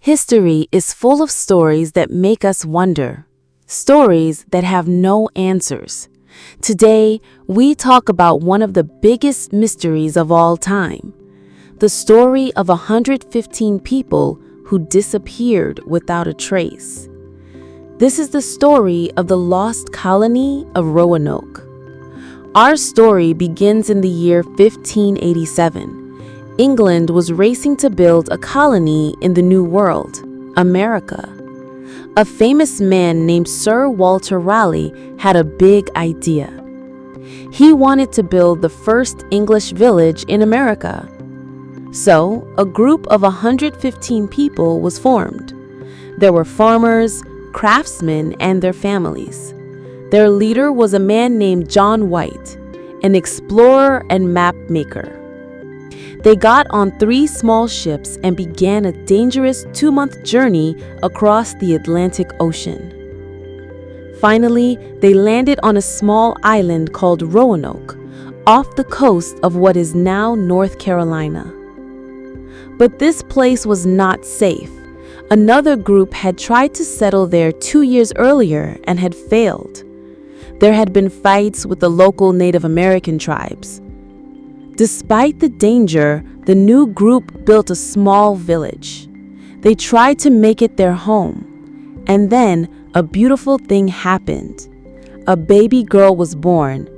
History is full of stories that make us wonder, stories that have no answers. Today, we talk about one of the biggest mysteries of all time, the story of 115 people who disappeared without a trace. This is the story of the Lost Colony of Roanoke. Our story begins in the year 1587. England was racing to build a colony in the New World, America. A famous man named Sir Walter Raleigh had a big idea. He wanted to build the first English village in America. So, a group of 115 people was formed. There were farmers, craftsmen, and their families. Their leader was a man named John White, an explorer and map maker. They got on 3 small ships and began a dangerous 2-month journey across the Atlantic Ocean. Finally, they landed on a small island called Roanoke, off the coast of what is now North Carolina. But this place was not safe. Another group had tried to settle there 2 years earlier and had failed. There had been fights with the local Native American tribes. Despite the danger, the new group built a small village. They tried to make it their home. And then a beautiful thing happened. A baby girl was born.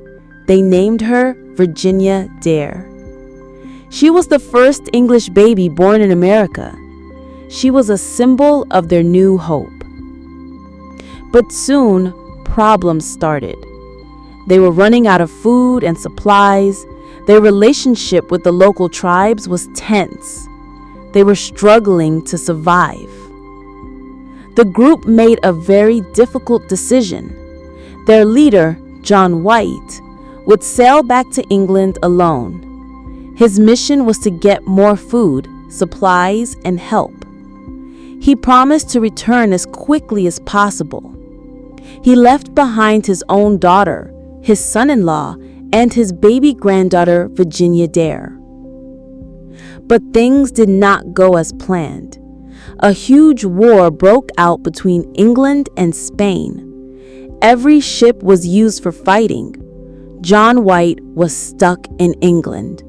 They named her Virginia Dare. She was the first English baby born in America. She was a symbol of their new hope. But soon, problems started. They were running out of food and supplies. Their relationship with the local tribes was tense. They were struggling to survive. The group made a very difficult decision. Their leader, John White, would sail back to England alone. His mission was to get more food, supplies, and help. He promised to return as quickly as possible. He left behind his own daughter, his son-in-law, and his baby granddaughter, Virginia Dare. But things did not go as planned. A huge war broke out between England and Spain. Every ship was used for fighting. John White was stuck in England.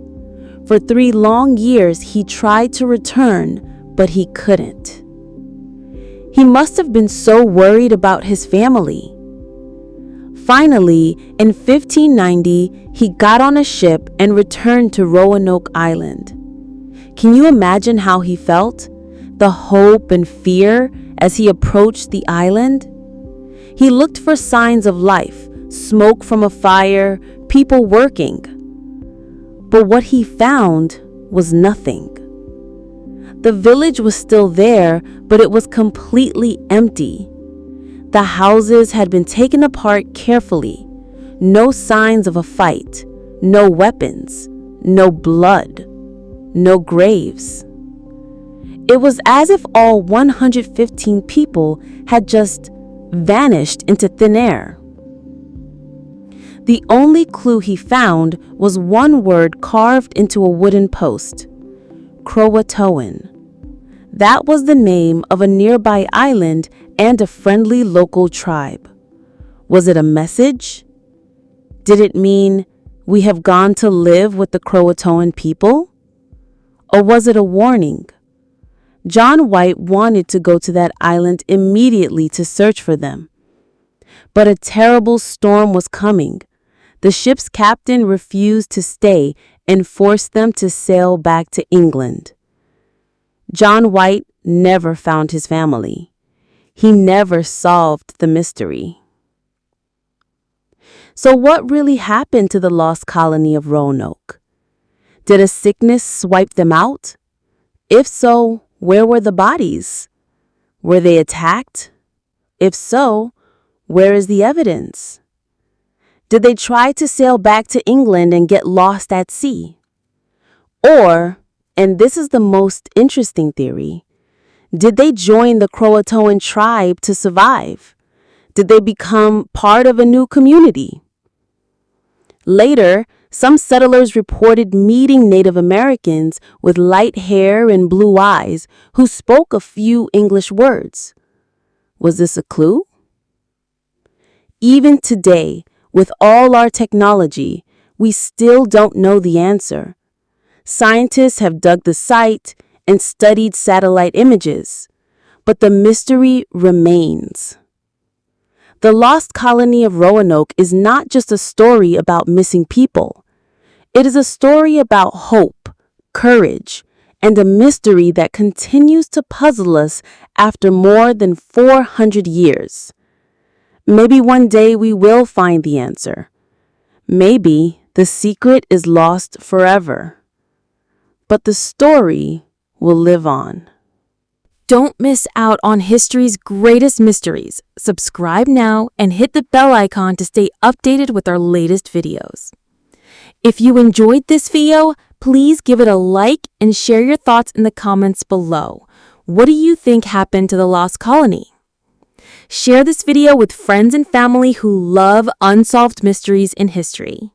For 3 long years, he tried to return, but he couldn't. He must have been so worried about his family. Finally, in 1590, he got on a ship and returned to Roanoke Island. Can you imagine how he felt? The hope and fear as he approached the island? He looked for signs of life, smoke from a fire, people working. But what he found was nothing. The village was still there, but it was completely empty. The houses had been taken apart carefully. No signs of a fight, no weapons, no blood, no graves. It was as if all 115 people had just vanished into thin air. The only clue he found was one word carved into a wooden post: Croatoan. That was the name of a nearby island and a friendly local tribe. Was it a message? Did it mean, "We have gone to live with the Croatoan people"? Or was it a warning? John White wanted to go to that island immediately to search for them. But a terrible storm was coming. The ship's captain refused to stay and forced them to sail back to England. John White never found his family. He never solved the mystery. So what really happened to the Lost Colony of Roanoke? Did a sickness swipe them out? If so, where were the bodies? Were they attacked? If so, where is the evidence? Did they try to sail back to England and get lost at sea? Or, and this is the most interesting theory, did they join the Croatoan tribe to survive? Did they become part of a new community? Later, Some settlers reported meeting Native Americans with light hair and blue eyes who spoke a few English words. Was this a clue? Even today, with all our technology, we still don't know the answer. Scientists have dug the site and studied satellite images, but the mystery remains. The Lost Colony of Roanoke is not just a story about missing people. It is a story about hope, courage, and a mystery that continues to puzzle us after more than 400 years. Maybe one day we will find the answer. Maybe the secret is lost forever. But the story will live on. Don't miss out on history's greatest mysteries. Subscribe now and hit the bell icon to stay updated with our latest videos. If you enjoyed this video, please give it a like and share your thoughts in the comments below. What do you think happened to the Lost Colony? Share this video with friends and family who love unsolved mysteries in history.